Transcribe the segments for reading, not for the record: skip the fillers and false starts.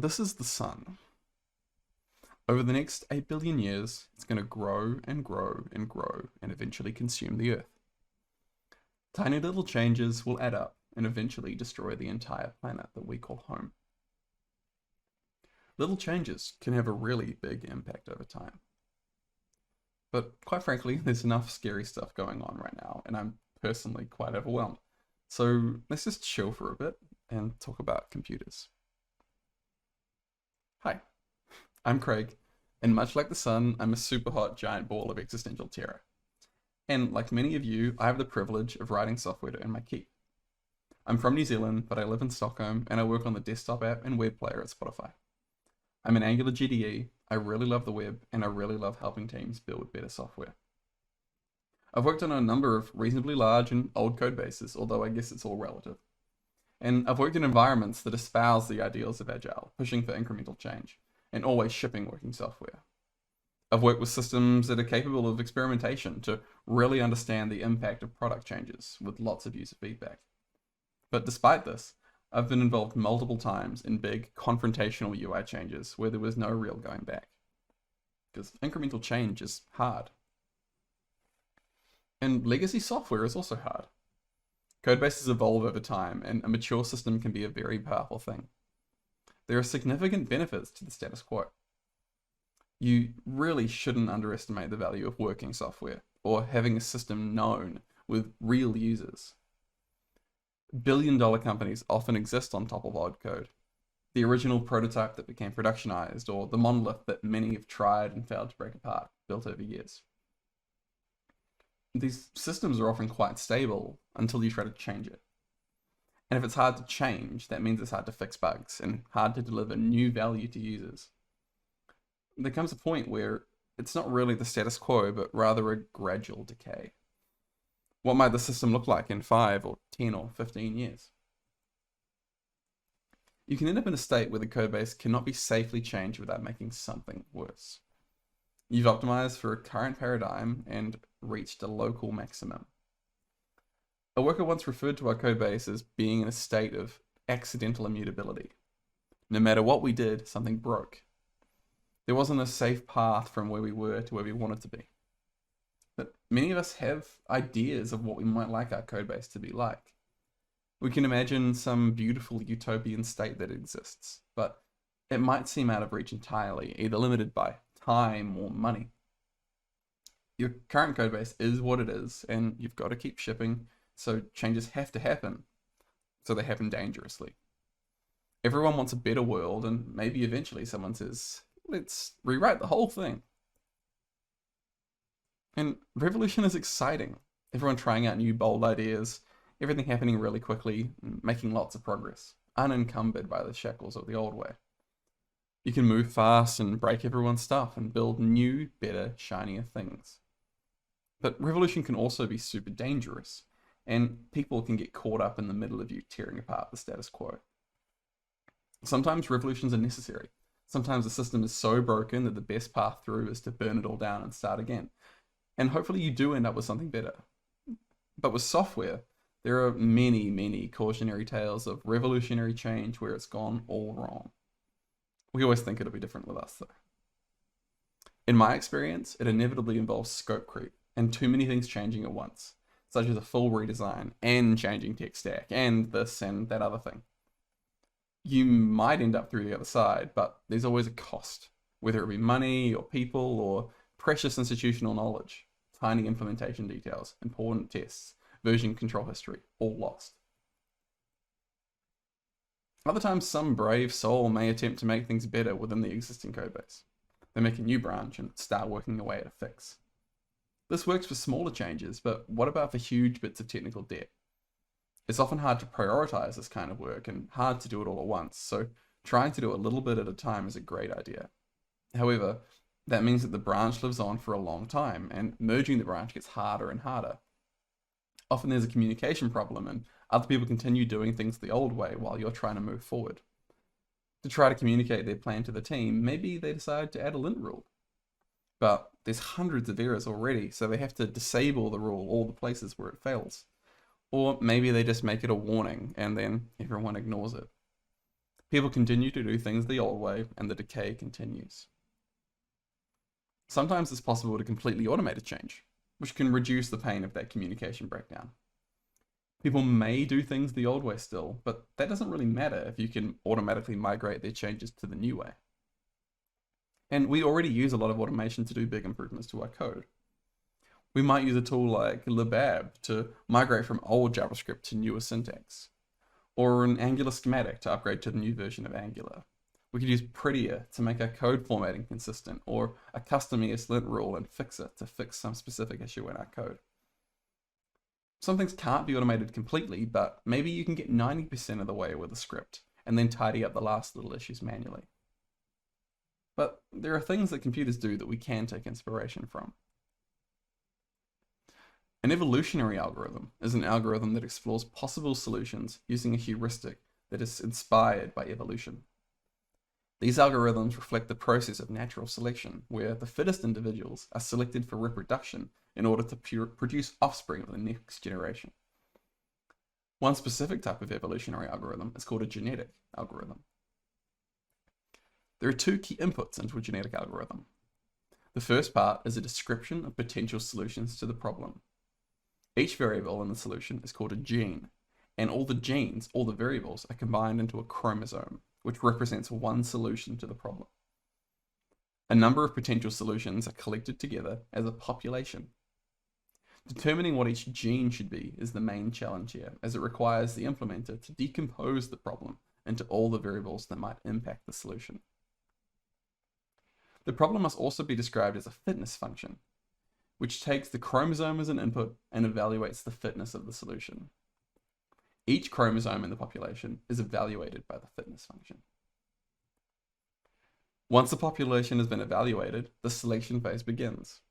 This is the sun. Over the next 8 billion years, it's going to grow and grow and grow and eventually consume the Earth. Tiny little changes will add up and eventually destroy the entire planet that we call home. Little changes can have a really big impact over time. But quite frankly, there's enough scary stuff going on right now, and I'm personally quite overwhelmed. So let's just chill for a bit and talk about computers. Hi, I'm Craig, and much like the sun, I'm a super hot giant ball of existential terror. And like many of you, I have the privilege of writing software to earn my keep. I'm from New Zealand, but I live in Stockholm, and I work on the desktop app and web player at Spotify. I'm an Angular JDE, I really love the web, and I really love helping teams build better software. I've worked on a number of reasonably large and old code bases, although I guess it's all relative. And I've worked in environments that espouse the ideals of Agile, pushing for incremental change, and always shipping working software. I've worked with systems that are capable of experimentation to really understand the impact of product changes with lots of user feedback. But despite this, I've been involved multiple times in big confrontational UI changes where there was no real going back. Because incremental change is hard. And legacy software is also hard. Codebases evolve over time, and a mature system can be a very powerful thing. There are significant benefits to the status quo. You really shouldn't underestimate the value of working software, or having a system known with real users. Billion-dollar companies often exist on top of old code. The original prototype that became productionized, or the monolith that many have tried and failed to break apart, built over years. These systems are often quite stable until you try to change it. And if it's hard to change, that means it's hard to fix bugs and hard to deliver new value to users. There comes a point where it's not really the status quo, but rather a gradual decay. What might the system look like in 5 or 10 or 15 years? You can end up in a state where the codebase cannot be safely changed without making something worse. You've optimized for a current paradigm and reached a local maximum. A worker once referred to our codebase as being in a state of accidental immutability. No matter what we did, something broke. There wasn't a safe path from where we were to where we wanted to be. But many of us have ideas of what we might like our codebase to be like. We can imagine some beautiful utopian state that exists, but it might seem out of reach entirely, either limited by time or money. Your current codebase is what it is, and you've got to keep shipping, so changes have to happen. So they happen dangerously. Everyone wants a better world, and maybe eventually someone says, let's rewrite the whole thing. And revolution is exciting. Everyone trying out new bold ideas, everything happening really quickly, making lots of progress, unencumbered by the shackles of the old way. You can move fast and break everyone's stuff and build new, better, shinier things. But revolution can also be super dangerous, and people can get caught up in the middle of you tearing apart the status quo. Sometimes revolutions are necessary. Sometimes the system is so broken that the best path through is to burn it all down and start again. And hopefully you do end up with something better. But with software, there are many, many cautionary tales of revolutionary change where it's gone all wrong. We always think it'll be different with us, though. In my experience, it inevitably involves scope creep and too many things changing at once, such as a full redesign and changing tech stack and this and that other thing. You might end up through the other side, but there's always a cost, whether it be money or people or precious institutional knowledge, tiny implementation details, important tests, version control history, all lost. Other times, some brave soul may attempt to make things better within the existing codebase. They make a new branch and start working away at a fix. This works for smaller changes, but what about for huge bits of technical debt? It's often hard to prioritize this kind of work and hard to do it all at once, so trying to do a little bit at a time is a great idea. However, that means that the branch lives on for a long time, and merging the branch gets harder and harder. Often there's a communication problem, and other people continue doing things the old way while you're trying to move forward. To try to communicate their plan to the team, maybe they decide to add a lint rule. But there's hundreds of errors already, so they have to disable the rule all the places where it fails. Or maybe they just make it a warning, and then everyone ignores it. People continue to do things the old way, and the decay continues. Sometimes it's possible to completely automate a change, which can reduce the pain of that communication breakdown. People may do things the old way still, but that doesn't really matter if you can automatically migrate their changes to the new way. And we already use a lot of automation to do big improvements to our code. We might use a tool like libab to migrate from old JavaScript to newer syntax, or an Angular schematic to upgrade to the new version of Angular. We could use Prettier to make our code formatting consistent, or a custom ESLint rule and Fixer to fix some specific issue in our code. Some things can't be automated completely, but maybe you can get 90% of the way with a script, and then tidy up the last little issues manually. But there are things that computers do that we can take inspiration from. An evolutionary algorithm is an algorithm that explores possible solutions using a heuristic that is inspired by evolution. These algorithms reflect the process of natural selection, where the fittest individuals are selected for reproduction in order to produce offspring of the next generation. One specific type of evolutionary algorithm is called a genetic algorithm. There are two key inputs into a genetic algorithm. The first part is a description of potential solutions to the problem. Each variable in the solution is called a gene, and all the genes, all the variables, are combined into a chromosome, which represents one solution to the problem. A number of potential solutions are collected together as a population. Determining what each gene should be is the main challenge here, as it requires the implementer to decompose the problem into all the variables that might impact the solution. The problem must also be described as a fitness function, which takes the chromosome as an input and evaluates the fitness of the solution. Each chromosome in the population is evaluated by the fitness function. Once the population has been evaluated, the selection phase begins.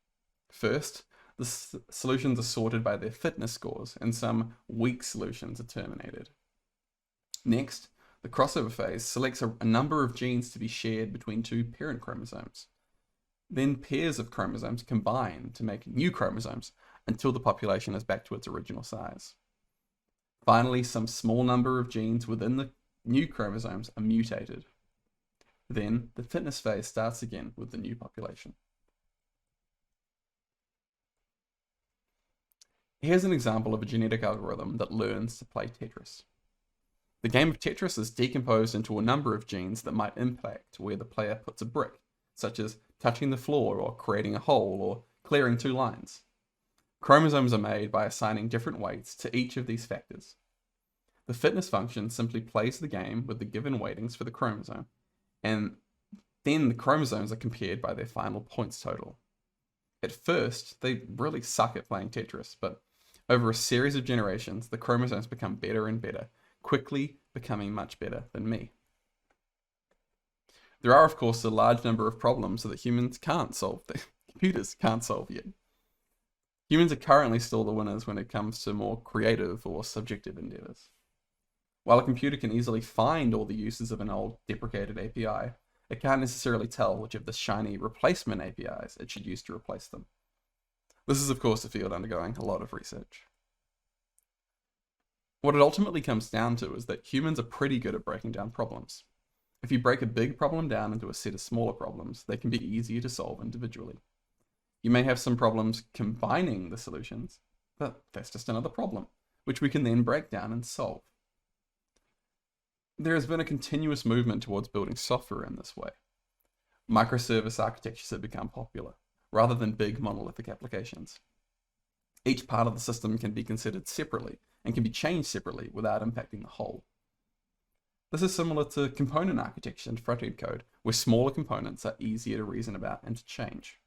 First, the solutions are sorted by their fitness scores, and some weak solutions are terminated. Next, the crossover phase selects a number of genes to be shared between two parent chromosomes. Then pairs of chromosomes combine to make new chromosomes until the population is back to its original size. Finally, some small number of genes within the new chromosomes are mutated. Then the fitness phase starts again with the new population. Here's an example of a genetic algorithm that learns to play Tetris. The game of Tetris is decomposed into a number of genes that might impact where the player puts a brick, such as touching the floor or creating a hole or clearing two lines. Chromosomes are made by assigning different weights to each of these factors. The fitness function simply plays the game with the given weightings for the chromosome, and then the chromosomes are compared by their final points total. At first, they really suck at playing Tetris, but over a series of generations, the chromosomes become better and better, quickly becoming much better than me. There are, of course, a large number of problems that humans can't solve, that computers can't solve yet. Humans are currently still the winners when it comes to more creative or subjective endeavors. While a computer can easily find all the uses of an old deprecated API, it can't necessarily tell which of the shiny replacement APIs it should use to replace them. This is, of course, a field undergoing a lot of research. What it ultimately comes down to is that humans are pretty good at breaking down problems. If you break a big problem down into a set of smaller problems, they can be easier to solve individually. You may have some problems combining the solutions, but that's just another problem, which we can then break down and solve. There has been a continuous movement towards building software in this way. Microservice architectures have become popular, rather than big monolithic applications. Each part of the system can be considered separately and can be changed separately without impacting the whole. This is similar to component architecture and front-end code, where smaller components are easier to reason about and to change.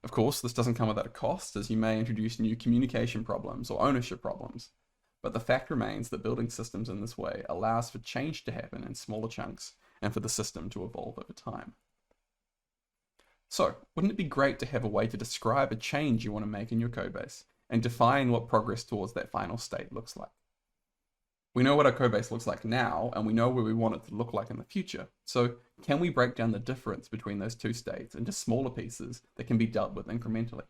Of course, this doesn't come without a cost, as you may introduce new communication problems or ownership problems, but the fact remains that building systems in this way allows for change to happen in smaller chunks and for the system to evolve over time. So, wouldn't it be great to have a way to describe a change you want to make in your codebase and define what progress towards that final state looks like? We know what our codebase looks like now, and we know where we want it to look like in the future. So can we break down the difference between those two states into smaller pieces that can be dealt with incrementally?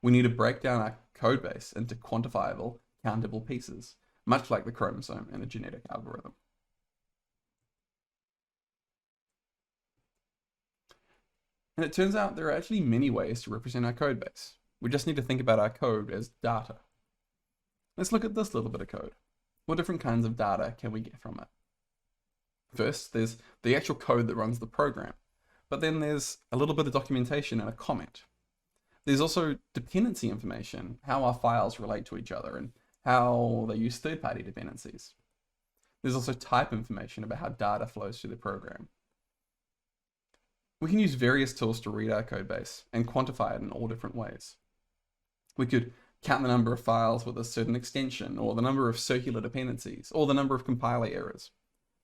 We need to break down our codebase into quantifiable, countable pieces, much like the chromosome in a genetic algorithm. And it turns out there are actually many ways to represent our code base. We just need to think about our code as data. Let's look at this little bit of code. What different kinds of data can we get from it? First, there's the actual code that runs the program, but then there's a little bit of documentation and a comment. There's also dependency information, how our files relate to each other and how they use third-party dependencies. There's also type information about how data flows through the program. We can use various tools to read our code base and quantify it in all different ways. We could count the number of files with a certain extension, or the number of circular dependencies, or the number of compiler errors.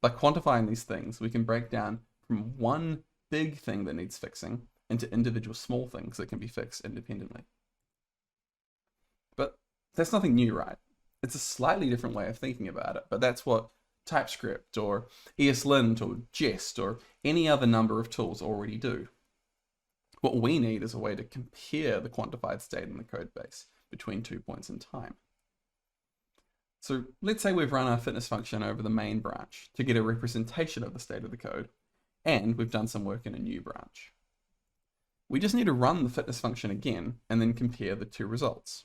By quantifying these things, we can break down from one big thing that needs fixing into individual small things that can be fixed independently. But that's nothing new, right? It's a slightly different way of thinking about it, but that's what TypeScript or ESLint or Jest or any other number of tools already do. What we need is a way to compare the quantified state in the code base between 2 points in time. So let's say we've run our fitness function over the main branch to get a representation of the state of the code, and we've done some work in a new branch. We just need to run the fitness function again and then compare the two results.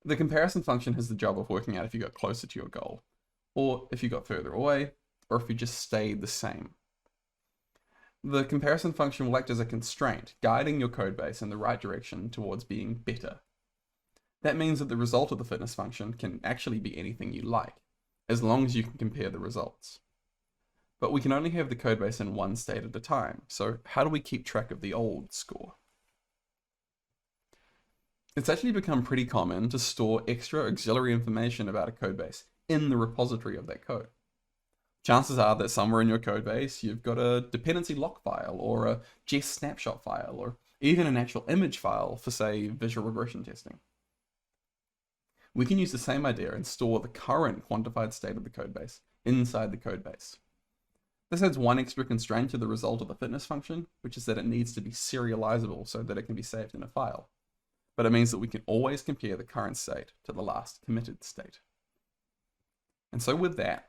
The comparison function has the job of working out if you got closer to your goal, or if you got further away, or if you just stayed the same. The comparison function will act as a constraint, guiding your code base in the right direction towards being better. That means that the result of the fitness function can actually be anything you like, as long as you can compare the results. But we can only have the code base in one state at a time, so how do we keep track of the old score? It's actually become pretty common to store extra auxiliary information about a code base in the repository of that code. Chances are that somewhere in your code base, you've got a dependency lock file or a Jest snapshot file, or even an actual image file for, say, visual regression testing. We can use the same idea and store the current quantified state of the code base inside the code base. This adds one extra constraint to the result of the fitness function, which is that it needs to be serializable so that it can be saved in a file. But it means that we can always compare the current state to the last committed state. And so with that,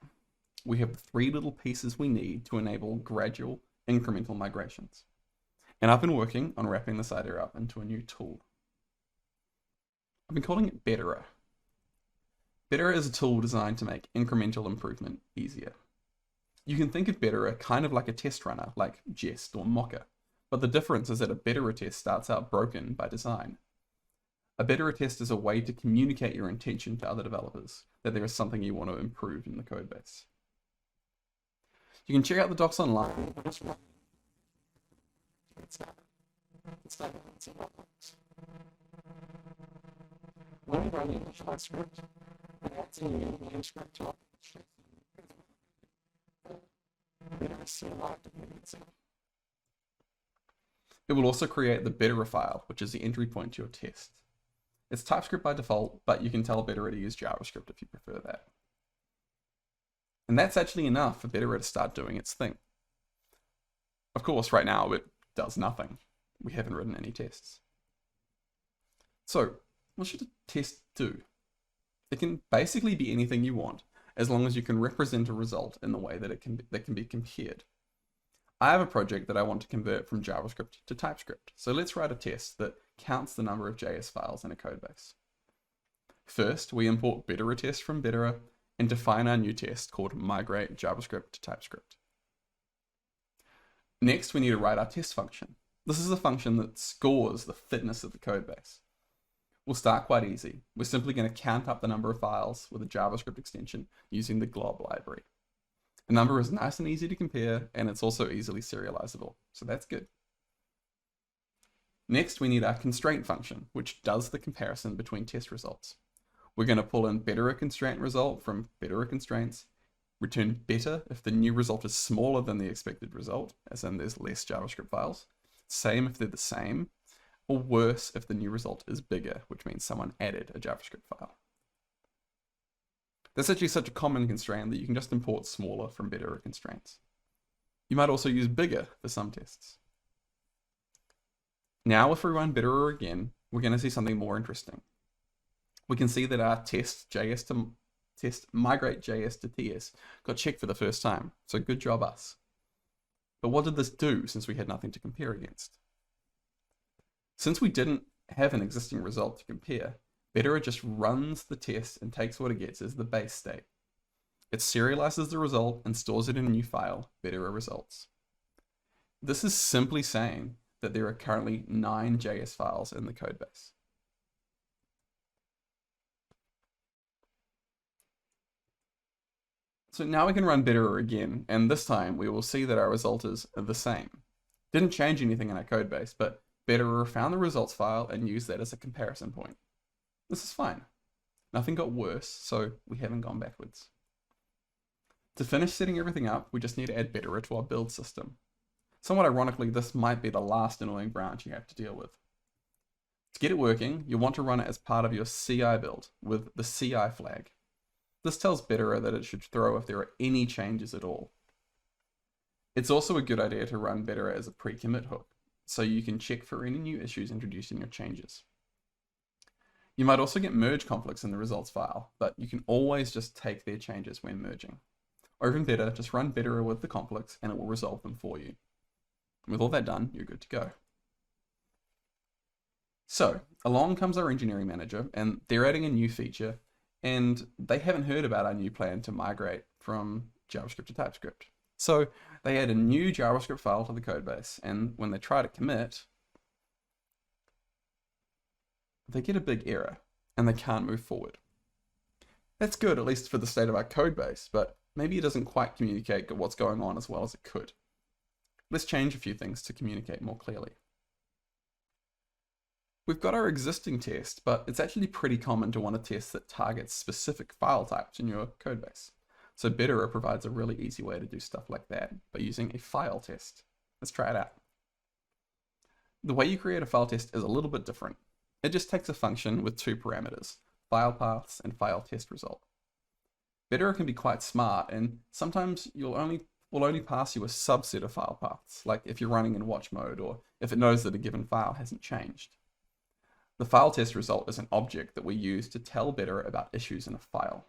we have the three little pieces we need to enable gradual incremental migrations. And I've been working on wrapping this idea up into a new tool. I've been calling it Betterer. Betterer is a tool designed to make incremental improvement easier. You can think of Betterer kind of like a test runner, like Jest or Mocha, but the difference is that a Betterer test starts out broken by design. A Betterer test is a way to communicate your intention to other developers, that there is something you want to improve in the code base. You can check out the docs online. When we run the initial script, we add the new script to it will also create the Betterer file, which is the entry point to your test. It's TypeScript by default, but you can tell Betterer to use JavaScript if you prefer that. And that's actually enough for Betterer to start doing its thing. Of course, right now it does nothing. We haven't written any tests. So, what should a test do? It can basically be anything you want, as long as you can represent a result in the way that it can be compared. I have a project that I want to convert from JavaScript to TypeScript, so let's write a test that counts the number of JS files in a codebase. First, we import Betterer test from Betterer and define our new test called migrate JavaScript to TypeScript. Next, we need to write our test function. This is a function that scores the fitness of the codebase. We'll start quite easy. We're simply going to count up the number of files with a JavaScript extension using the glob library. The number is nice and easy to compare, and it's also easily serializable, so that's good. Next, we need our constraint function, which does the comparison between test results. We're going to pull in Betterer constraint result from Betterer constraints, return better if the new result is smaller than the expected result, as in there's less JavaScript files, same if they're the same, or worse if the new result is bigger, which means someone added a JavaScript file. That's actually such a common constraint that you can just import smaller from Betterer constraints. You might also use bigger for some tests. Now if we run Betterer again, we're going to see something more interesting. We can see that our test migrate JS to TS got checked for the first time, so good job us. But what did this do since we had nothing to compare against? Since we didn't have an existing result to compare, Betterer just runs the test and takes what it gets as the base state. It serializes the result and stores it in a new file, Betterer results. This is simply saying that there are currently 9 JS files in the codebase. So now we can run Betterer again, and this time we will see that our result is the same. Didn't change anything in our codebase, but Betterer found the results file and used that as a comparison point. This is fine. Nothing got worse, so we haven't gone backwards. To finish setting everything up, we just need to add Betterer to our build system. Somewhat ironically, this might be the last annoying branch you have to deal with. To get it working, you'll want to run it as part of your CI build with the CI flag. This tells Betterer that it should throw if there are any changes at all. It's also a good idea to run Betterer as a pre-commit hook, so you can check for any new issues introduced in your changes. You might also get merge conflicts in the results file, but you can always just take their changes when merging. Or even better, just run Betterer with the conflicts and it will resolve them for you. With all that done, you're good to go. So, along comes our engineering manager, and they're adding a new feature, and they haven't heard about our new plan to migrate from JavaScript to TypeScript. So they add a new JavaScript file to the codebase, and when they try to commit, they get a big error, and they can't move forward. That's good, at least for the state of our codebase, but maybe it doesn't quite communicate what's going on as well as it could. Let's change a few things to communicate more clearly. We've got our existing test, but it's actually pretty common to want a test that targets specific file types in your codebase. So Betterer provides a really easy way to do stuff like that by using a file test. Let's try it out. The way you create a file test is a little bit different. It just takes a function with 2 parameters, file paths and file test result. Betterer can be quite smart, and sometimes will only pass you a subset of file paths, like if you're running in watch mode or if it knows that a given file hasn't changed. The file test result is an object that we use to tell Betterer about issues in a file.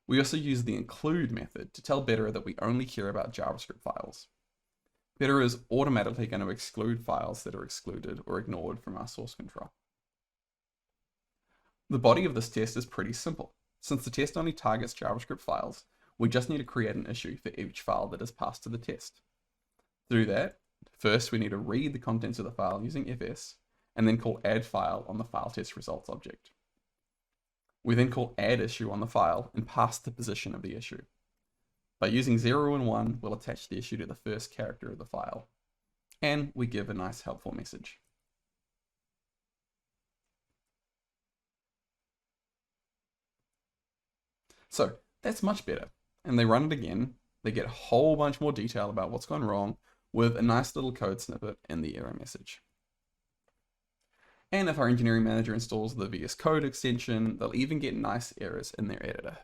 We also use the include method to tell Betterer that we only care about JavaScript files. Betterer is automatically going to exclude files that are excluded or ignored from our source control. The body of this test is pretty simple. Since the test only targets JavaScript files, we just need to create an issue for each file that is passed to the test. To do that, first we need to read the contents of the file using fs, and then call add file on the file test results object. We then call add issue on the file and pass the position of the issue. By using 0 and 1, we'll attach the issue to the first character of the file. And we give a nice helpful message. So that's much better. And they run it again. They get a whole bunch more detail about what's gone wrong with a nice little code snippet and the error message. And if our engineering manager installs the VS Code extension, they'll even get nice errors in their editor.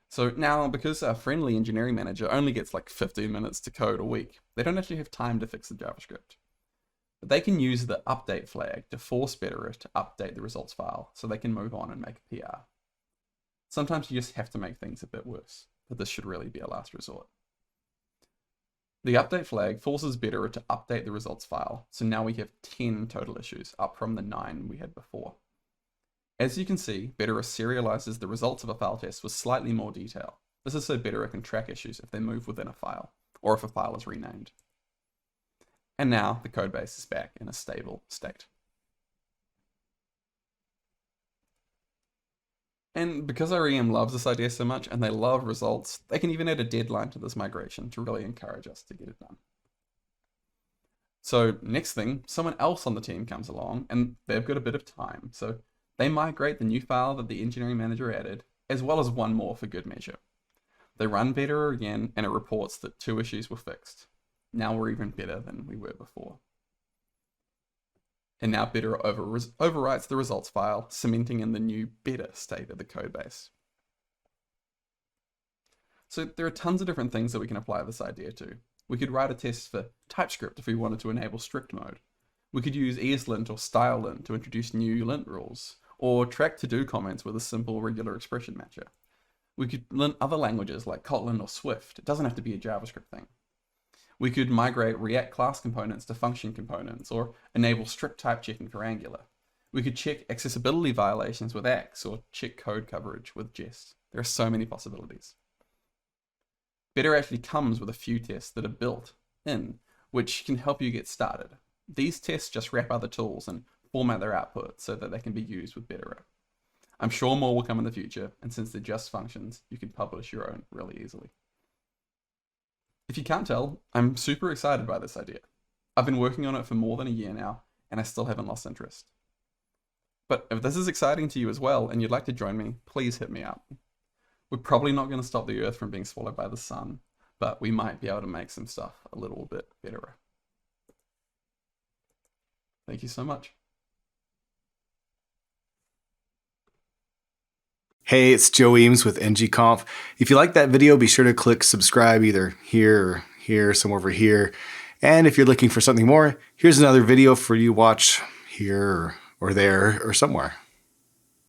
So now, because our friendly engineering manager only gets like 15 minutes to code a week, they don't actually have time to fix the JavaScript. But they can use the update flag to force Betterer to update the results file so they can move on and make a PR. Sometimes you just have to make things a bit worse, but this should really be a last resort. The update flag forces Betterer to update the results file, so now we have 10 total issues, up from the 9 we had before. As you can see, Betterer serializes the results of a file test with slightly more detail. This is so Betterer can track issues if they move within a file, or if a file is renamed. And now the codebase is back in a stable state. And because our EM loves this idea so much and they love results, they can even add a deadline to this migration to really encourage us to get it done. So next thing, someone else on the team comes along and they've got a bit of time. So they migrate the new file that the engineering manager added, as well as one more for good measure. They run Betterer again and it reports that 2 issues were fixed. Now we're even better than we were before. And now Betterer overwrites the results file, cementing in the new better state of the codebase. So there are tons of different things that we can apply this idea to. We could write a test for TypeScript if we wanted to enable strict mode. We could use ESLint or StyleLint to introduce new lint rules, or track to-do comments with a simple regular expression matcher. We could learn other languages like Kotlin or Swift. It doesn't have to be a JavaScript thing. We could migrate React class components to function components, or enable strict type checking for Angular. We could check accessibility violations with Axe, or check code coverage with Jest. There are so many possibilities. Better actually comes with a few tests that are built in, which can help you get started. These tests just wrap other tools and format their output so that they can be used with Better. I'm sure more will come in the future, and since they're just functions, you can publish your own really easily. If you can't tell, I'm super excited by this idea. I've been working on it for more than a year now, and I still haven't lost interest. But if this is exciting to you as well, and you'd like to join me, please hit me up. We're probably not going to stop the Earth from being swallowed by the sun, but we might be able to make some stuff a little bit better. Thank you so much. Hey, it's Joe Eames with ng-conf. If you like that video, be sure to click subscribe either here or here, somewhere over here. And if you're looking for something more, here's another video for you to watch here or there or somewhere.